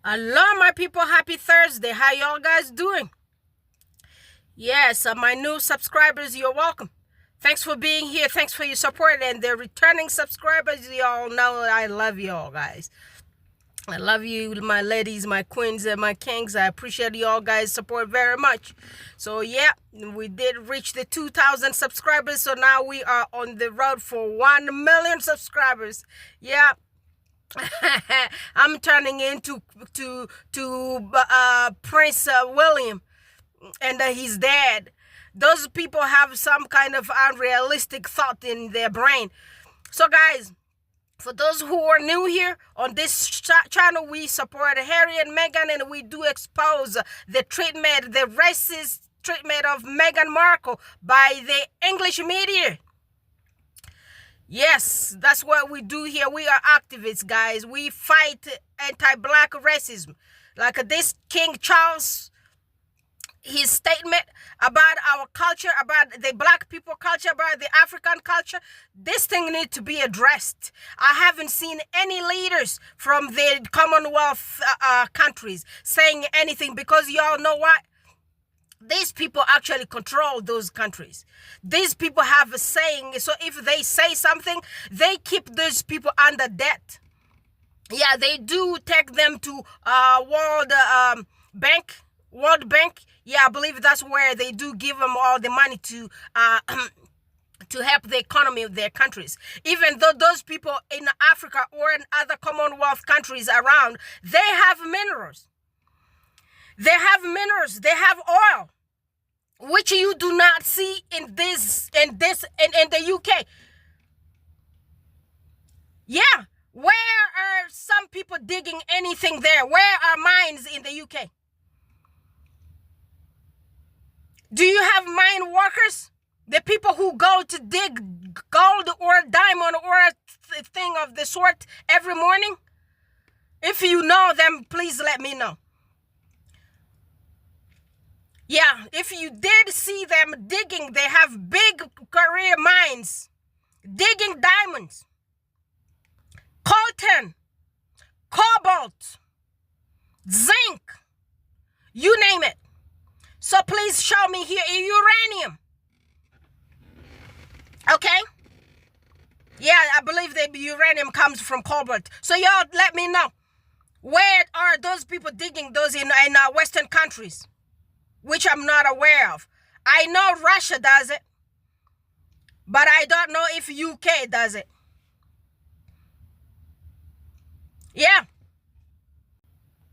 Hello, my people. Happy Thursday. How y'all guys doing? Yes, my new subscribers, you're welcome. Thanks for being here. Thanks for your support. And the returning subscribers, y'all know I love y'all guys. I love you, my ladies, my queens, and my kings. I appreciate y'all guys' support very much. So, yeah, we did reach the 2,000 subscribers. So now we are on the road for 1 million subscribers. Yeah. I'm turning into Prince William and his dad. Those people have some kind of unrealistic thought in their brain. So guys, for those who are new here on this channel, we support Harry and Meghan, and we do expose the treatment, the racist treatment of Meghan Markle by the English media. Yes, that's what we do here. We are activists, guys. We fight anti-black racism. Like this King Charles, his statement about our culture, about the black people culture, about the African culture, this thing needs to be addressed. I haven't seen any leaders from the Commonwealth countries saying anything, because y'all know what? These people actually control those countries. These people have a saying, so if they say something, they keep those people under debt. Yeah, they do take them to World Bank. Yeah, I believe that's where they do give them all the money to to help the economy of their countries. Even though those people in Africa or in other Commonwealth countries around, they have minerals. They have minerals, they have oil, which you do not see in the UK. Yeah, where are some people digging anything there? Where are mines in the UK? Do you have mine workers? The people who go to dig gold or diamond or a thing of the sort every morning? If you know them, please let me know. Yeah, if you did see them digging, they have big career mines, digging diamonds, coltan, cobalt, zinc, you name it. So please show me here uranium. Okay? Yeah, I believe the uranium comes from cobalt. So y'all let me know. Where are those people digging those in Western countries? Which I'm not aware of. I know Russia does it, but I don't know if UK does it. Yeah.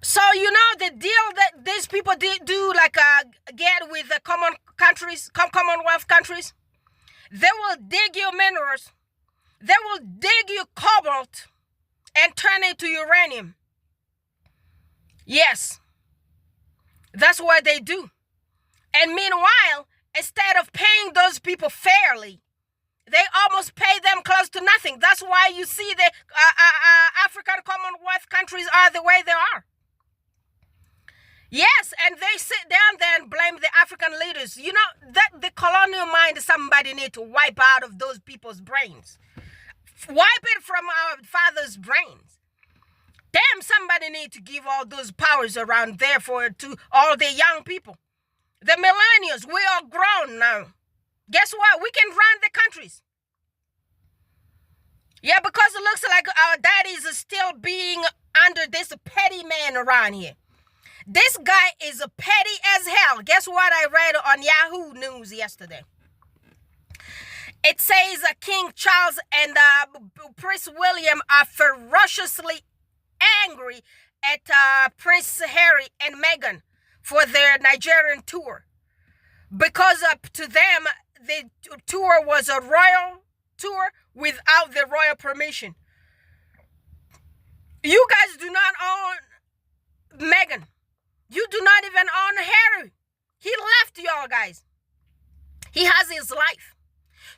So you know the deal that these people do, like get with the Commonwealth countries? They will dig your minerals. They will dig your cobalt and turn it to uranium. Yes. That's what they do. And meanwhile, instead of paying those people fairly, they almost pay them close to nothing. That's why you see the African Commonwealth countries are the way they are. Yes, and they sit down there and blame the African leaders. You know, that the colonial mind, somebody need to wipe out of those people's brains. Wipe it from our fathers' brains. Damn, somebody need to give all those powers around there to all the young people. The millennials, we are grown now. Guess what? We can run the countries. Yeah, because it looks like our daddies are still being under this petty man around here. This guy is petty as hell. Guess what I read on Yahoo News yesterday? It says King Charles and Prince William are ferociously angry at Prince Harry and Meghan for their Nigerian tour, because to them the tour was a royal tour without the royal permission. You guys do not own Meghan. You do not even own Harry. He left y'all guys. He has his life.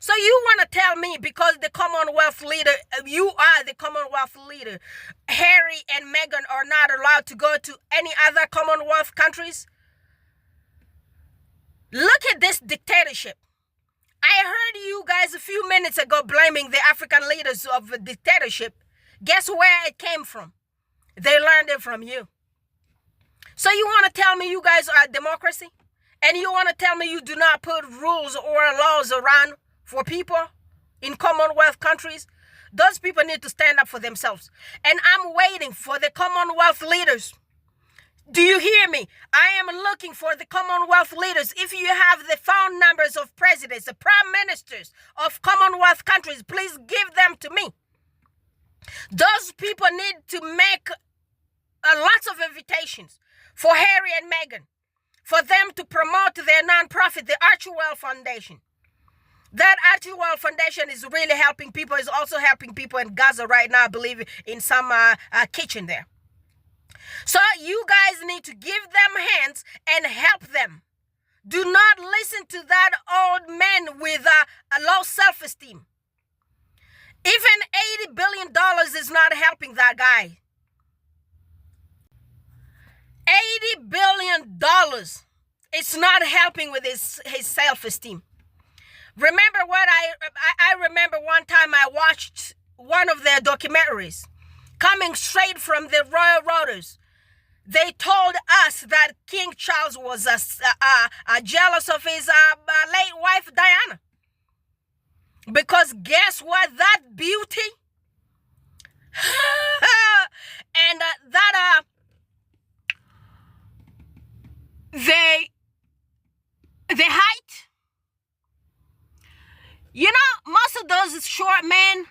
So you want to tell me because the Commonwealth leader, you are the Commonwealth leader, Harry and Meghan are not allowed to go to any other Commonwealth countries? Look at this dictatorship. I heard you guys a few minutes ago blaming the African leaders of the dictatorship. Guess where it came from? They learned it from you. So you want to tell me you guys are a democracy? And you want to tell me you do not put rules or laws around for people in Commonwealth countries? Those people need to stand up for themselves. And I'm waiting for the Commonwealth leaders. Do you hear me? I am looking for the Commonwealth leaders. If you have the phone numbers of presidents, the prime ministers of Commonwealth countries, please give them to me. Those people need to make lots of invitations for Harry and Meghan, for them to promote their nonprofit, the Archewell Foundation. That Archewell Foundation is really helping people. Is also helping people in Gaza right now, I believe, in some kitchen there. So you guys need to give them hands and help them. Do not listen to that old man with a low self-esteem. Even $80 billion is not helping that guy. $80 billion. It's not helping with his self-esteem. Remember what I remember one time I watched one of their documentaries coming straight from the royal roaders. They told us that King Charles was jealous of his late wife Diana. Because guess what? That beauty and the height. You know, most of those short men,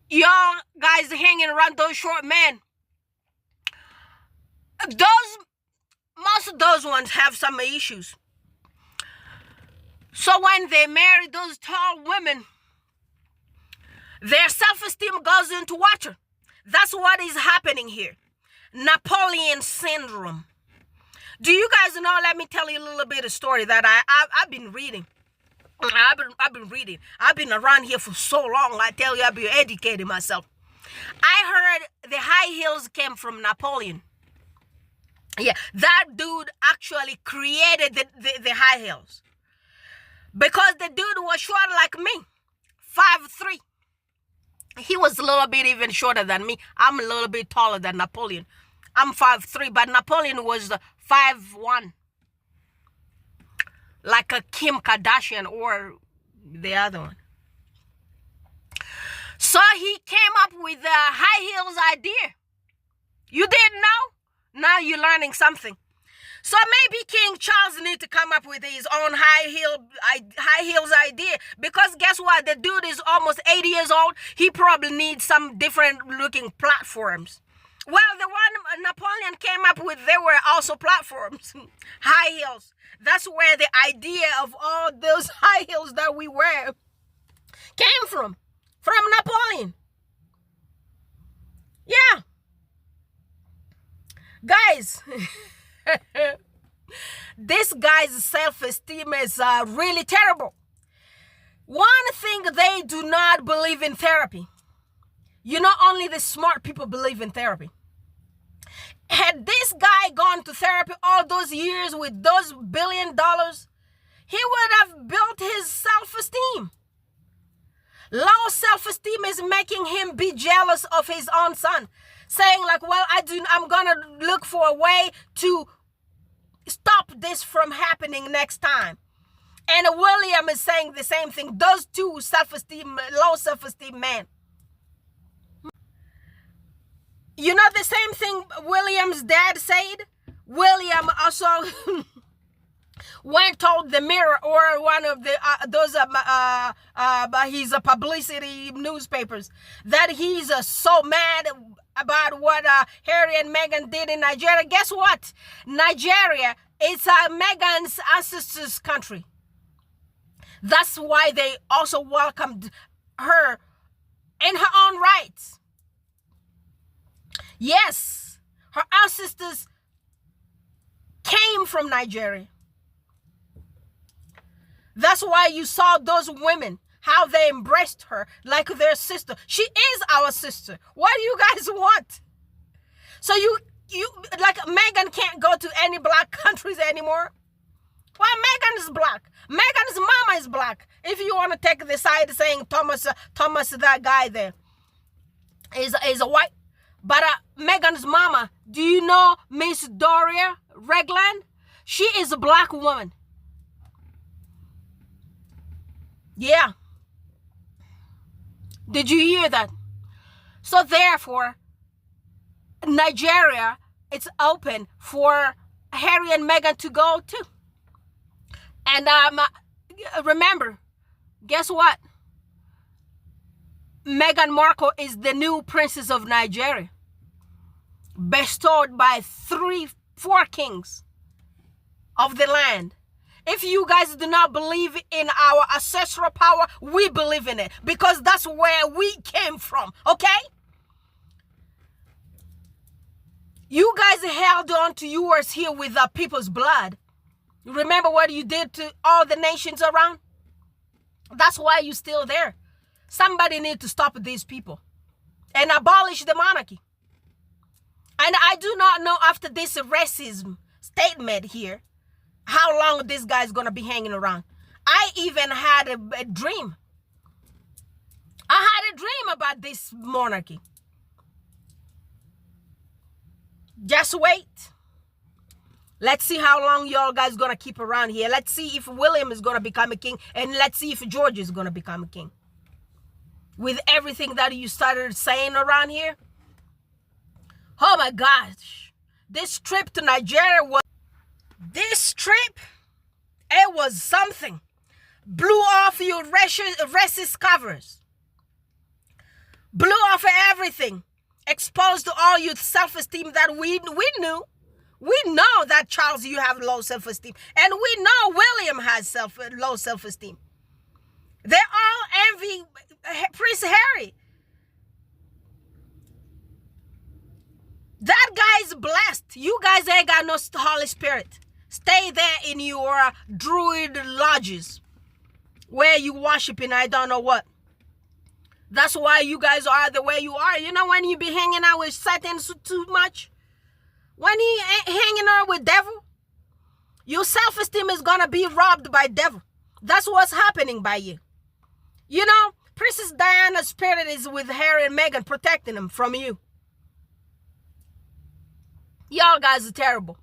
y'all guys hanging around those short men, most of those ones have some issues. So when they marry those tall women, their self-esteem goes into water. That's what is happening here. Napoleon syndrome. Do you guys know? Let me tell you a little bit of story that I've been reading. I've been reading. I've been around here for so long. I tell you, I've been educating myself. I heard the high heels came from Napoleon. Yeah, that dude actually created the high heels. Because the dude was short like me, 5'3". He was a little bit even shorter than me. I'm a little bit taller than Napoleon. I'm 5'3", but Napoleon was 5'1", like a Kim Kardashian or the other one. So he came up with the high heels idea. You didn't know? Now you're learning something. So maybe King Charles need to come up with his own high heels idea, because guess what? The dude is almost 80 years old. He probably needs some different looking platforms. Well, the one Napoleon came up with, they were also platforms, high heels. That's where the idea of all those high heels that we wear came from Napoleon. Yeah. Guys, this guy's self-esteem is really terrible. One thing, they do not believe in therapy. You know, only the smart people believe in therapy. Had this guy gone to therapy all those years with those $1 billion, he would have built his self-esteem. Low self-esteem is making him be jealous of his own son, saying like, well, I'm gonna look for a way to stop this from happening next time. And William is saying the same thing. Those two low self-esteem men. You know the same thing William's dad said? William also went told the Mirror or one of the his publicity newspapers that he's so mad about what Harry and Meghan did in Nigeria. Guess what? Nigeria is Meghan's ancestors' country. That's why they also welcomed her in her own rights. Yes, her ancestors came from Nigeria. That's why you saw those women, how they embraced her like their sister. She is our sister. What do you guys want? So you like Meghan can't go to any black countries anymore? Well, Meghan is black. Meghan's mama is black. If you want to take the side saying Thomas, that guy there is a white. But Meghan's mama, do you know Miss Doria Regland? She is a black woman. Yeah. Did you hear that? So therefore, Nigeria, it's open for Harry and Meghan to go too. And remember, guess what? Meghan Markle is the new princess of Nigeria, bestowed by 4 kings of the land. If you guys do not believe in our ancestral power, we believe in it, because that's where we came from, okay? You guys held on to yours here with the people's blood. Remember what you did to all the nations around? That's why you're still there. Somebody need to stop these people and abolish the monarchy. And I do not know, after this racism statement here, how long this guy's gonna be hanging around. I even had a dream. I had a dream about this monarchy. Just wait. Let's see how long y'all guys gonna keep around here. Let's see if William is gonna become a king, and let's see if George is gonna become a king. With everything that you started saying around here. Oh my gosh. This trip to Nigeria was... This trip, it was something. Blew off your racist covers. Blew off everything. Exposed to all your self-esteem that we knew. We know that, Charles, you have low self-esteem. And we know William has low self-esteem. They all envy Prince Harry. That guy's blessed. You guys ain't got no Holy Spirit. Stay there in your druid lodges where you worshiping I don't know what. That's why you guys are the way you are. You know, when you be hanging out with Satan too much, when you hanging out with devil, your self-esteem is gonna be robbed by devil. That's what's happening by you. You know, Princess Diana's spirit is with Harry and Meghan, protecting them from you. Y'all guys are terrible.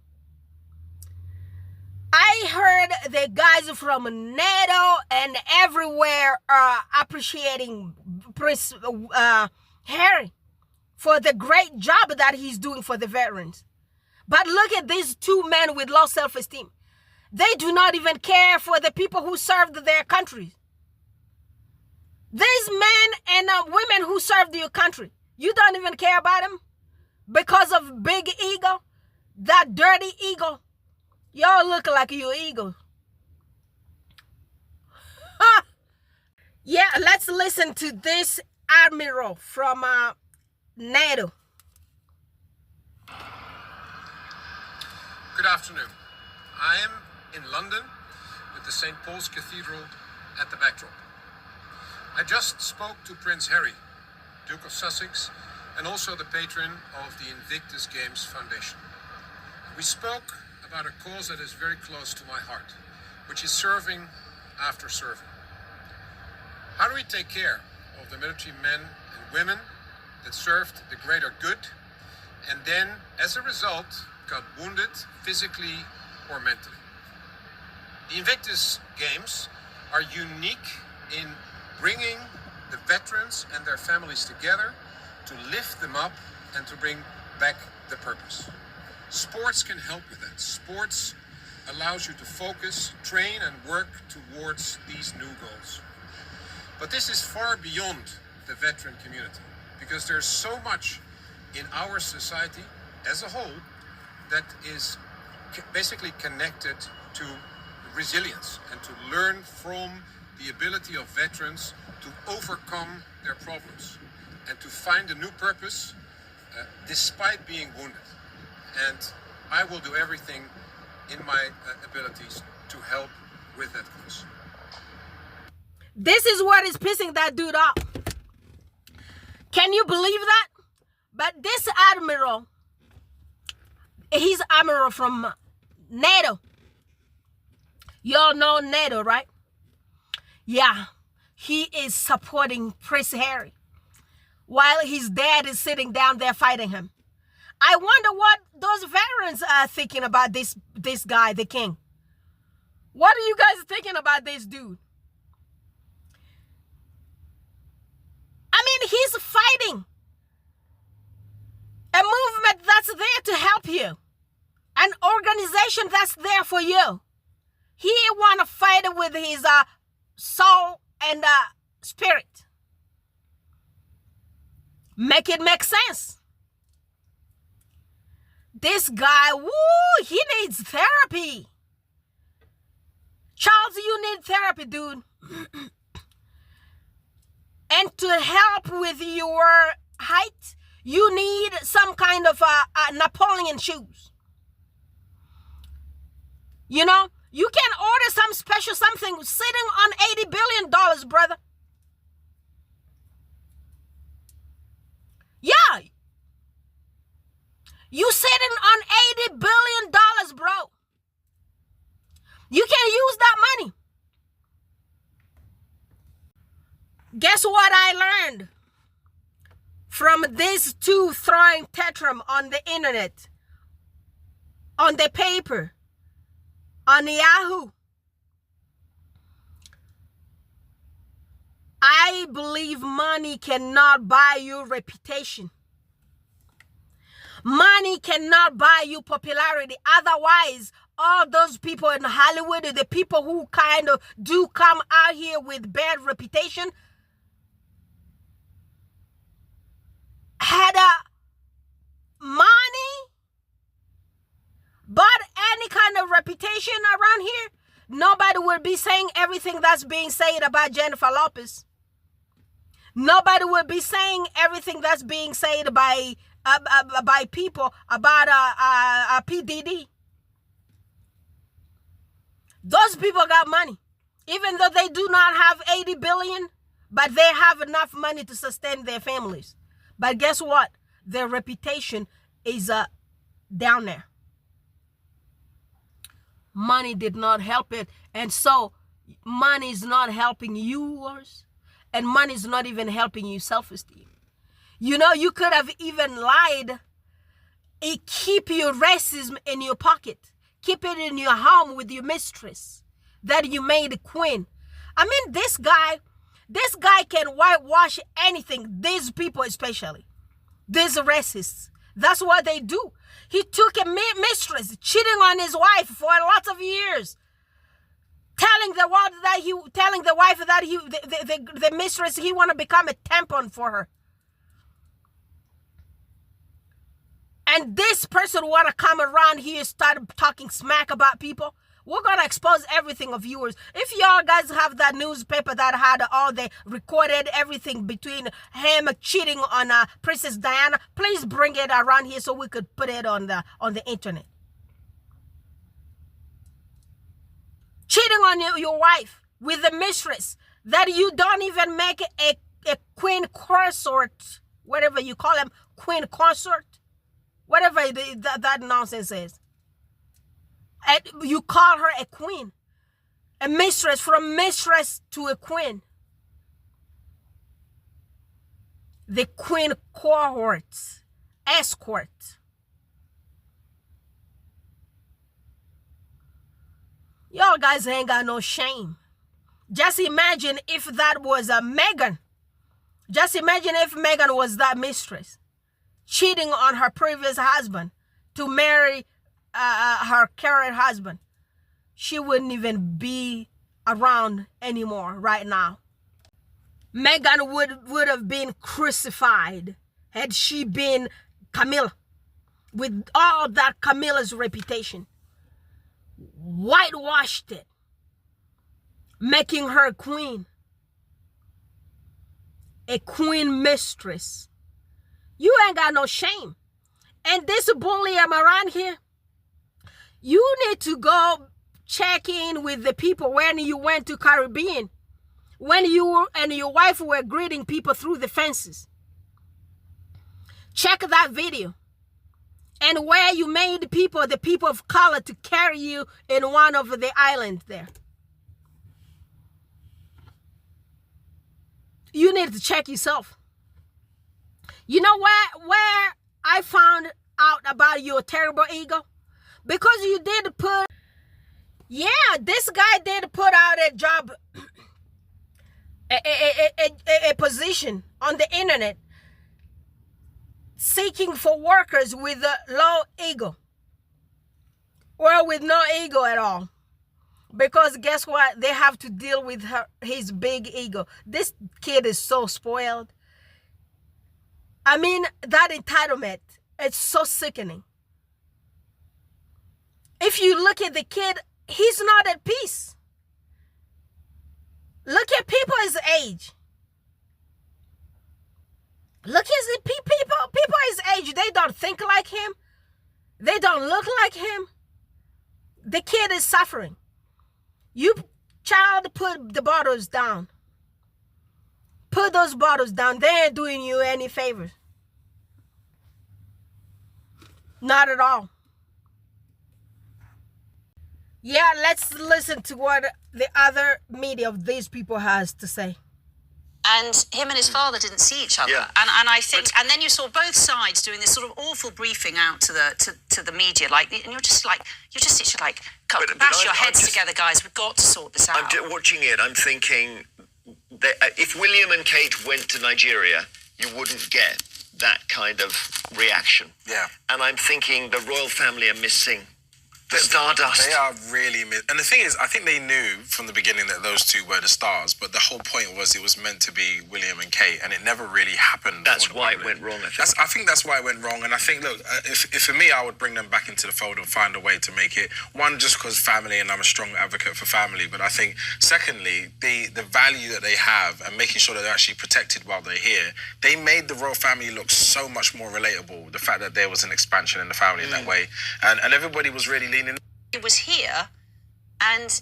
I heard the guys from NATO and everywhere are appreciating Prince Harry for the great job that he's doing for the veterans. But look at these 2 men with low self-esteem. They do not even care for the people who served their countries. These men and women who served your country, you don't even care about them because of big ego, that dirty ego. Y'all look like your ego. Yeah, let's listen to this admiral from NATO. Good afternoon. I am in London with the St. Paul's Cathedral at the backdrop. I just spoke to Prince Harry, Duke of Sussex, and also the patron of the Invictus Games Foundation. We spoke about a cause that is very close to my heart, which is serving after serving. How do we take care of the military men and women that served the greater good and then, as a result, got wounded physically or mentally? The Invictus Games are unique in bringing the veterans and their families together to lift them up and to bring back the purpose. Sports can help with that. Sports allows you to focus, train, and work towards these new goals. But this is far beyond the veteran community, because there's so much in our society as a whole that is basically connected to resilience and to learn from the ability of veterans to overcome their problems and to find a new purpose despite being wounded. And I will do everything in my abilities to help with that cause. This is what is pissing that dude off. Can you believe that? But this admiral, he's admiral from NATO. Y'all know NATO, right? Yeah, he is supporting Prince Harry. while his dad is sitting down there fighting him. I wonder what those veterans are thinking about this guy, the king. What are you guys thinking about this dude? I mean, he's fighting a movement that's there to help you, an organization that's there for you. He want to fight it with his soul and spirit. Make it make sense. This guy, woo, he needs therapy. Charles, you need therapy, dude. And to help with your height, you need some kind of Napoleon shoes. You know, you can order some special something sitting on $80 billion, brother. Yeah. You sitting on $80 billion, bro. You can use that money. Guess what I learned from these two throwing tantrum on the internet, on the paper, on Yahoo? I believe money cannot buy you reputation. Money cannot buy you popularity. Otherwise, all those people in Hollywood, the people who kind of do come out here with bad reputation, had money, but any kind of reputation around here, nobody will be saying everything that's being said about Jennifer Lopez. Nobody will be saying everything that's being said by people about PDD. Those people got money, even though they do not have 80 billion, but they have enough money to sustain their families. But guess what? Their reputation is down there. Money did not help it, and so money is not helping yours, and money is not even helping you self-esteem. You know, you could have even lied. Keep your racism in your pocket. Keep it in your home with your mistress that you made Quinn. I mean, this guy can whitewash anything. These people especially. These racists. That's what they do. He took a mistress, cheating on his wife for lots of years. Telling the wife that the mistress, he want to become a tampon for her. And this person want to come around here and start talking smack about people. We're going to expose everything of yours. If y'all guys have that newspaper that had all the recorded everything between him cheating on Princess Diana, please bring it around here so we could put it on the internet. Cheating on your wife with a mistress that you don't even make a queen consort, whatever you call them, queen consort. Whatever that nonsense is. And you call her a queen. A mistress, from mistress to a queen. The queen cohorts. Escort. Y'all guys ain't got no shame. Just imagine if that was a Meghan. Just imagine if Meghan was that mistress, cheating on her previous husband to marry her current husband. She wouldn't even be around anymore right now. Meghan would have been crucified had she been Camilla, with all that Camilla's reputation. Whitewashed it, making her a queen mistress. You ain't got no shame. And this bullying around here, you need to go check in with the people when you went to Caribbean, when you and your wife were greeting people through the fences. Check that video. And where you made the people of color, to carry you in one of the islands there. You need to check yourself. You know where I found out about your terrible ego? Because you did put, yeah, this guy did put out a job, a position on the internet seeking for workers with a low ego or with no ego at all. Because guess what? They have to deal with his big ego. This kid is so spoiled. I mean, that entitlement, it's so sickening. If you look at the kid, he's not at peace. Look at people his age. Look at the people his age. They don't think like him. They don't look like him. The kid is suffering. You, child, put the bottles down. Put those bottles down. They ain't doing you any favors. Not at all. Yeah, let's listen to what the other media of these people has to say. And him and his father didn't see each other. Yeah. And I think, and then you saw both sides doing this sort of awful briefing out to the media, like, and you're just like, bash your heads together, guys. We've got to sort this out. I'm watching it. I'm thinking that if William and Kate went to Nigeria, you wouldn't get that kind of reaction. Yeah. And I'm thinking the royal family are missing the stardust. They are really... And the thing is, I think they knew from the beginning that those two were the stars, but the whole point was it was meant to be William and Kate, and it never really happened. That's why it went wrong, I think. I think that's why it went wrong, and I think, look, if for me, I would bring them back into the fold and find a way to make it, one, just because family, and I'm a strong advocate for family, but I think, secondly, the value that they have and making sure that they're actually protected while they're here, they made the royal family look so much more relatable, the fact that there was an expansion in the family in that way, and everybody was really leaning. He was here, and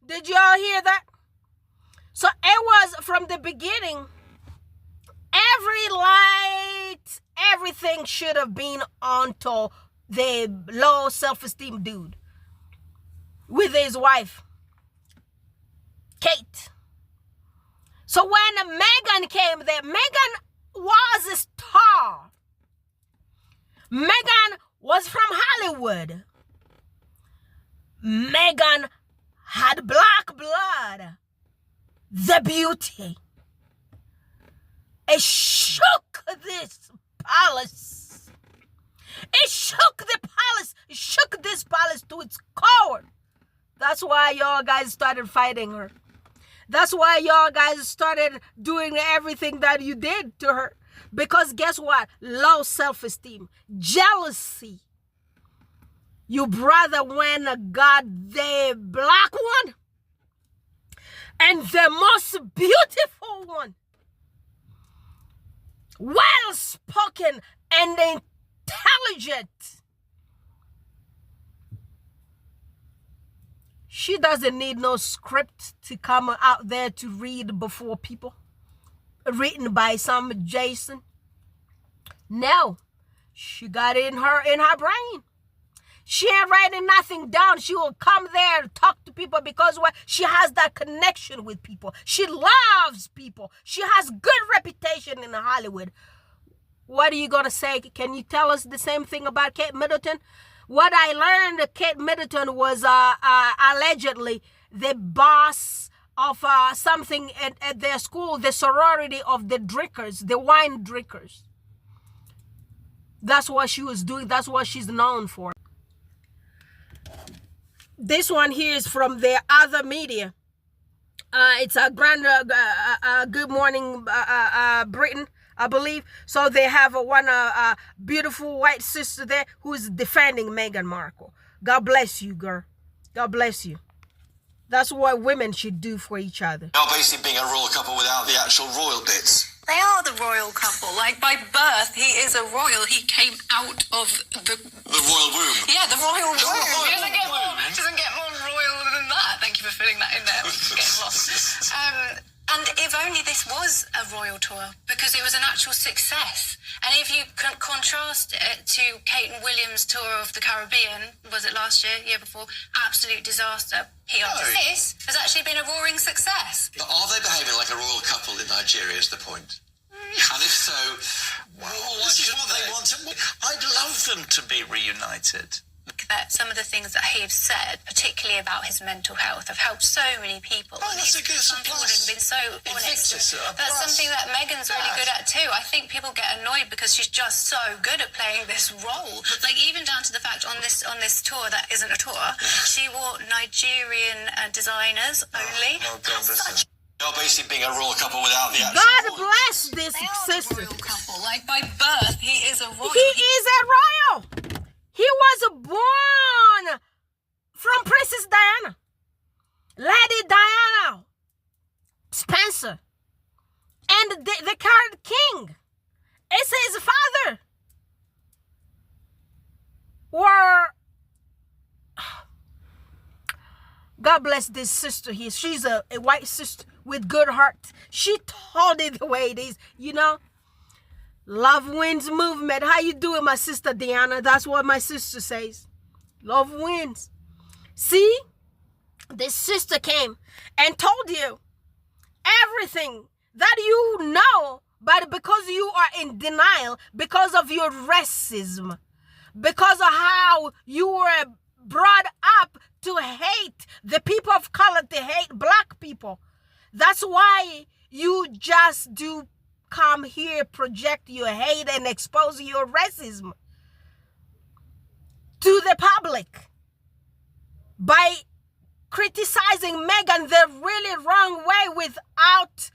Did y'all hear that? So it was from the beginning. Every light, everything should have been onto the low self-esteem dude with his wife, Kate. So when Meghan came there, Meghan was a star. Meghan was from Hollywood. Meghan had black blood. The beauty. It shook this palace. It shook the palace. It shook this palace to its core. That's why y'all guys started fighting her. That's why y'all guys started doing everything that you did to her. Because guess what? Low self-esteem, jealousy. Your brother went and got the black one and the most beautiful one. Well-spoken and intelligent. She doesn't need no script to come out there to read before people. Written by some Jason. No, she got it in her brain. She ain't writing nothing down. She will come there and talk to people because what? She has that connection with people. She loves people. She has good reputation in Hollywood. What are you gonna say? Can you tell us the same thing about Kate Middleton? What I learned, that Kate Middleton was allegedly the boss of something at their school, the sorority of the drinkers, the wine drinkers. That's what she was doing. That's what she's known for. This one here is from the other media. It's a Good Morning Britain, I believe. So they have one beautiful white sister there who's defending Meghan Markle. God bless you, girl. God bless you. That's what women should do for each other. They are basically being a royal couple without the actual royal bits. They are the royal couple. Like, by birth, he is a royal. He came out of the royal womb. Yeah, the royal womb. royal Doesn't get more royal than that. Thank you for filling that in there. Getting lost. And if only this was a royal tour, because it was an actual success. And if you can contrast it to Kate and William's tour of the Caribbean, was it last year, year before? Absolute disaster. PR. No. This has actually been a roaring success. But are they behaving like a royal couple in Nigeria is the point? And if so, Well, this is what they want. I'd love them to be reunited. That some of the things that he's said, particularly about his mental health, have helped so many people. Oh, that's a good Plus. Been so honest. Invictus, That's something that Meghan's really good at too. I think people get annoyed because she's just so good at playing this role. Like even down to the fact on this tour that isn't a tour, she wore Nigerian designers only. Oh, God, this is... you're basically being a royal couple without the actual God royal bless this They are sister. the royal couple. Like by birth, he is a royal. He is a royal. He was born from Princess Diana, Lady Diana Spencer, and the current king. It's his father. Or God bless this sister here. She's a white sister with good heart. She told it the way it is, you know. Love wins movement. How you doing, my sister Diana? That's what my sister says. Love wins. See? This sister came and told you everything that you know, but because you are in denial, because of your racism, because of how you were brought up to hate the people of color, to hate black people. That's why you just do come here, project your hate and expose your racism to the public by criticizing Meghan the really wrong way without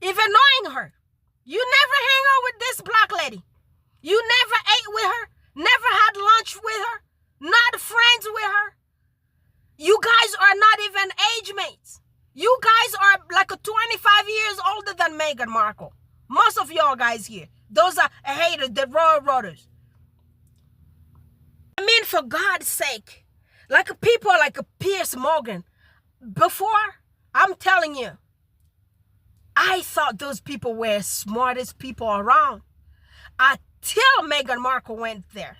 even knowing her. You never hang out with this black lady. You never ate with her, never had lunch with her, not friends with her. You guys are not even age mates. You guys are like 25 years older than Meghan Markle. Most of y'all guys here. Those are haters, the royal roaders. I mean, for God's sake, like people like Piers Morgan, before, I'm telling you, I thought those people were smartest people around until Meghan Markle went there.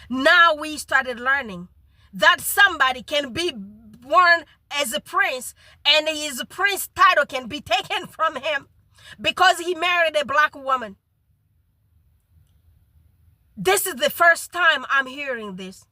Now we started learning that somebody can be born as a prince and his prince title can be taken from him because he married a black woman. This is the first time I'm hearing this.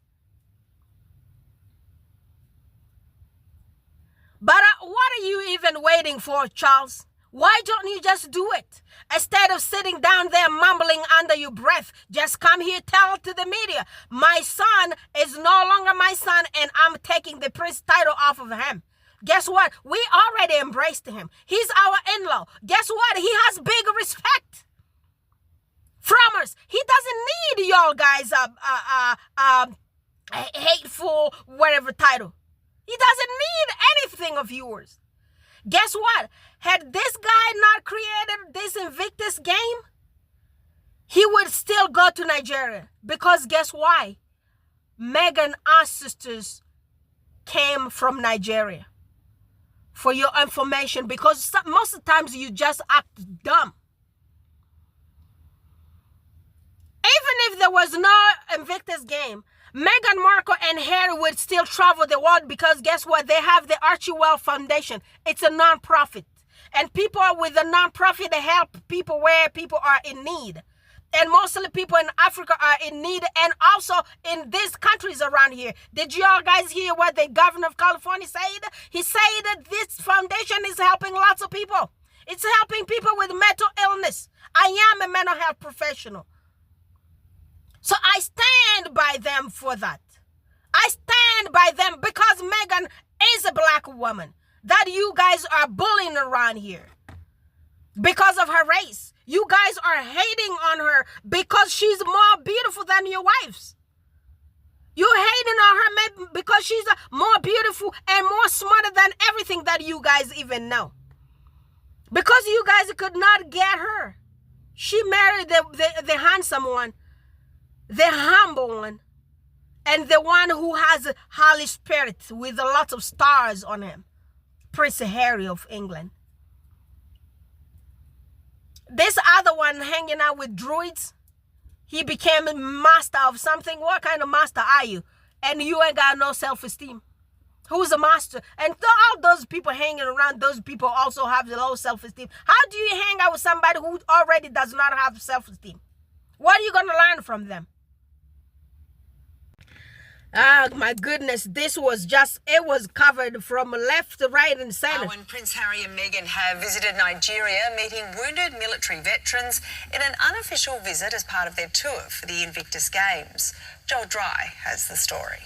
But what are you even waiting for, Charles? Why don't you just do it? Instead of sitting down there mumbling under your breath, just come here, tell to the media, my son is no longer my son and I'm taking the prince title off of him. Guess what? We already embraced him. He's our in-law. Guess what? He has big respect from us. He doesn't need y'all guys hateful whatever title. He doesn't need anything of yours. Guess what? Had this guy not created this Invictus game, he would still go to Nigeria. Because guess why? Meghan ancestors came from Nigeria. For your information, because most of the times you just act dumb. Even if there was no Invictus game, Meghan Markle and Harry would still travel the world because guess what? They have the Archewell Foundation. It's a non-profit. And people with a non-profit, they help people where people are in need. And mostly people in Africa are in need and also in these countries around here. Did you all guys hear what the governor of California said? He said that this foundation is helping lots of people. It's helping people with mental illness. I am a mental health professional. So I stand by them for that. I stand by them because Meghan is a black woman that you guys are bullying around here because of her race. You guys are hating on her because she's more beautiful than your wives. You're hating on her maybe because she's more beautiful and more smarter than everything that you guys even know. Because you guys could not get her. She married the handsome one, the humble one, and the one who has a Holy Spirit with a lot of stars on him. Prince Harry of England. This other one hanging out with druids, he became a master of something. What kind of master are you? And you ain't got no self-esteem. Who's a master? And all those people hanging around, those people also have the low self-esteem. How do you hang out with somebody who already does not have self-esteem? What are you going to learn from them? Ah, my goodness, this was just, it was covered from left, right, and center. When Prince Harry and Meghan have visited Nigeria, meeting wounded military veterans in an unofficial visit as part of their tour for the Invictus Games. Joel Dry has the story.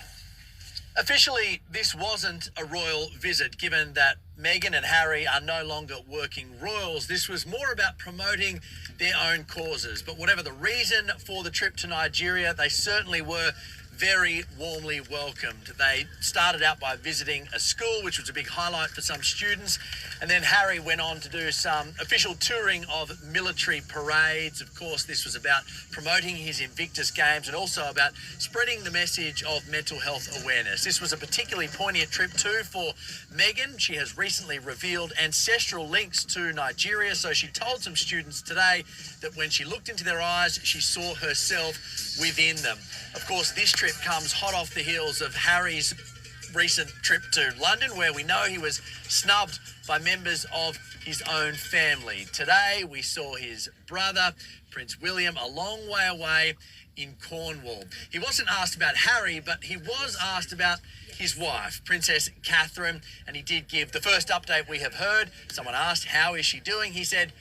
Officially, this wasn't a royal visit, given that Meghan and Harry are no longer working royals. This was more about promoting their own causes. But whatever the reason for the trip to Nigeria, they certainly were very warmly welcomed. They started out by visiting a school, which was a big highlight for some students, and then Harry went on to do some official touring of military parades. Of course, this was about promoting his Invictus Games and also about spreading the message of mental health awareness. This was a particularly poignant trip too for Meghan. She has recently revealed ancestral links to Nigeria, so she told some students today that when she looked into their eyes, she saw herself within them. Of course, this trip comes hot off the heels of Harry's recent trip to London, where we know he was snubbed by members of his own family. Today, we saw his brother, Prince William, a long way away in Cornwall. He wasn't asked about Harry, but he was asked about his wife, Princess Catherine, and he did give the first update we have heard. Someone asked, how is she doing? He said,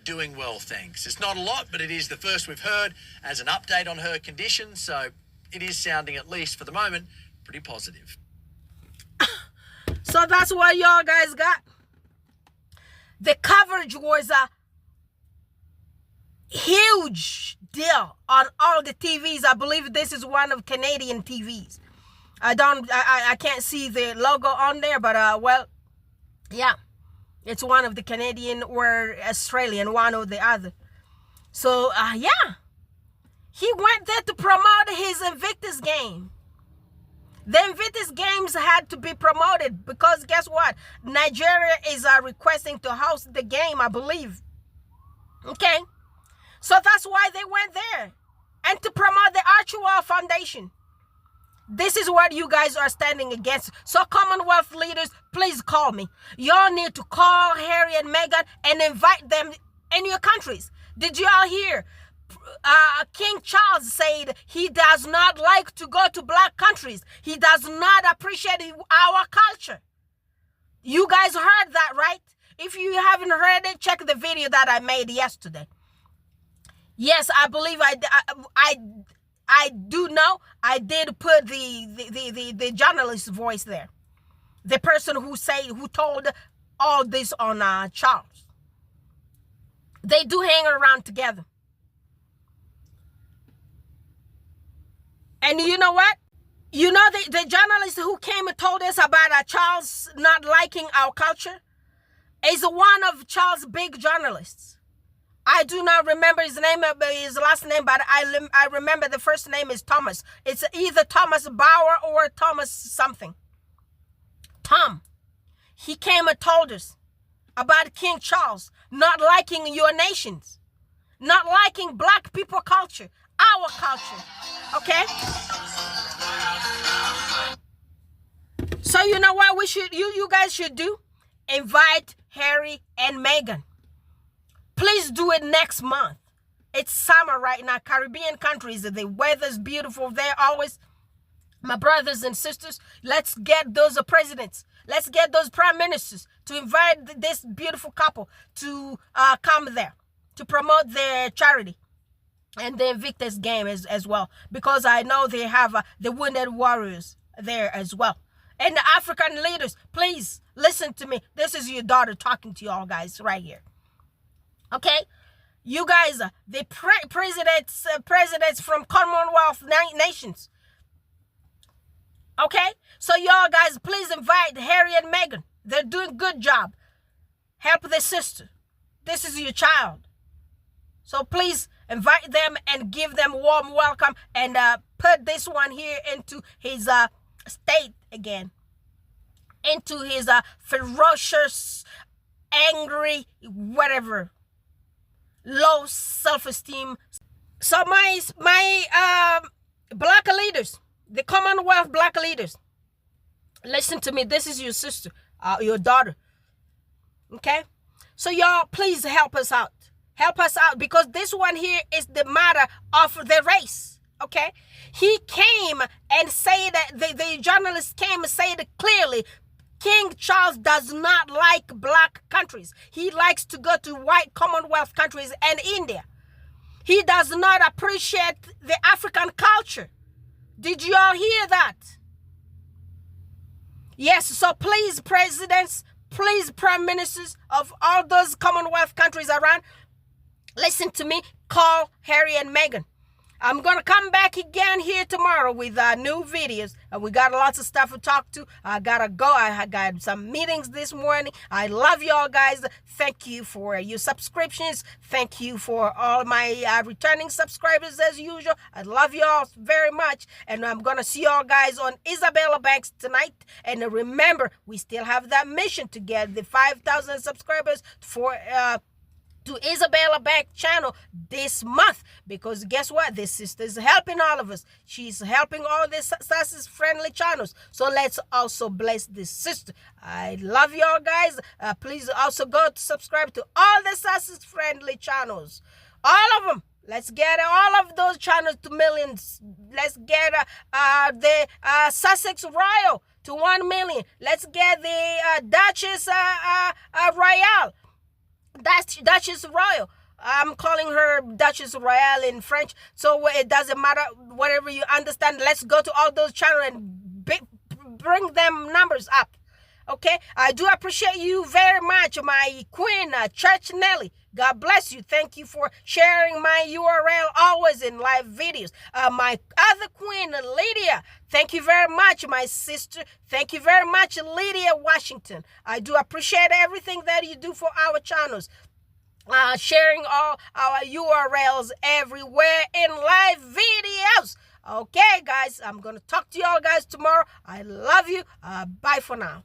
doing well, thanks. It's not a lot, but it is the first we've heard as an update on her condition, so it is sounding, at least for the moment, pretty positive. So that's what y'all guys got. The coverage was a huge deal on all the TVs. I believe this is one of Canadian TVs. I can't see the logo on there, but well, yeah, it's one of the Canadian or Australian, one or the other. So yeah, he went there to promote his Invictus game. The Invictus Games had to be promoted because guess what? Nigeria is requesting to host the game, I believe. Okay, so that's why they went there, and to promote the Archewell Foundation. This is what you guys are standing against. So Commonwealth leaders, please call me. Y'all need to call Harry and Meghan and invite them in your countries. Did y'all hear? King Charles said he does not like to go to black countries. He does not appreciate our culture. You guys heard that, right? If you haven't heard it, check the video that I made yesterday. Yes, I believe I do know I did put the journalist's voice there. The person who told all this on Charles. They do hang around together. And you know what? You know the journalist who came and told us about Charles not liking our culture is one of Charles' big journalists. I do not remember his name, his last name, but I remember the first name is Thomas. It's either Thomas Bauer or Thomas something. Tom. He came and told us about King Charles not liking your nations, not liking black people culture, our culture. Okay? So you know what we should you guys should do? Invite Harry and Meghan. Please do it next month. It's summer right now. Caribbean countries, the weather's beautiful there always. My brothers and sisters, let's get those presidents. Let's get those prime ministers to invite this beautiful couple to come there to promote their charity and the Invictus game as well. Because I know they have the Wounded Warriors there as well. And the African leaders, please listen to me. This is your daughter talking to you all guys right here. Okay, you guys, the presidents from Commonwealth nations. Okay, so y'all guys, please invite Harry and Meghan. They're doing a good job. Help their sister. This is your child. So please invite them and give them a warm welcome and put this one here into his state again. Into his ferocious, angry, whatever. low self-esteem. So my black leaders, the Commonwealth black leaders, listen to me. This is your sister, your daughter. Okay? So y'all, please help us out. Help us out, because this one here is the matter of the race. Okay? He came and said that the journalist came and said it clearly. King Charles does not like black countries. He likes to go to white Commonwealth countries and India. He does not appreciate the African culture. Did you all hear that? Yes, so please, presidents, please, prime ministers of all those Commonwealth countries around, listen to me. Call Harry and Meghan. I'm going to come back again here tomorrow with new videos. We got lots of stuff to talk to. I got to go. I got some meetings this morning. I love y'all guys. Thank you for your subscriptions. Thank you for all my returning subscribers as usual. I love y'all very much. And I'm going to see y'all guys on Isabella Banks tonight. And remember, we still have that mission to get the 5,000 subscribers for... to Isabella Bank channel this month, because guess what, this sister is helping all of us. She's helping all the Sussex friendly channels, so let's also bless this sister. I love y'all guys. Please also go to subscribe to all the Sussex friendly channels, all of them. Let's get all of those channels to millions. Let's get the Sussex Royal to 1 million. Let's get the Duchess Royale. That's Duchess Royal. I'm calling her Duchess Royale in French, so it doesn't matter, whatever you understand. Let's go to all those channels and bring them numbers up. Okay? I do appreciate you very much, my Quinn, Church Nelly. God bless you. Thank you for sharing my URL always in live videos. My other Queen, Lydia. Thank you very much, my sister. Thank you very much, Lydia Washington. I do appreciate everything that you do for our channels. Sharing all our URLs everywhere in live videos. Okay, guys, I'm going to talk to y'all guys tomorrow. I love you. Bye for now.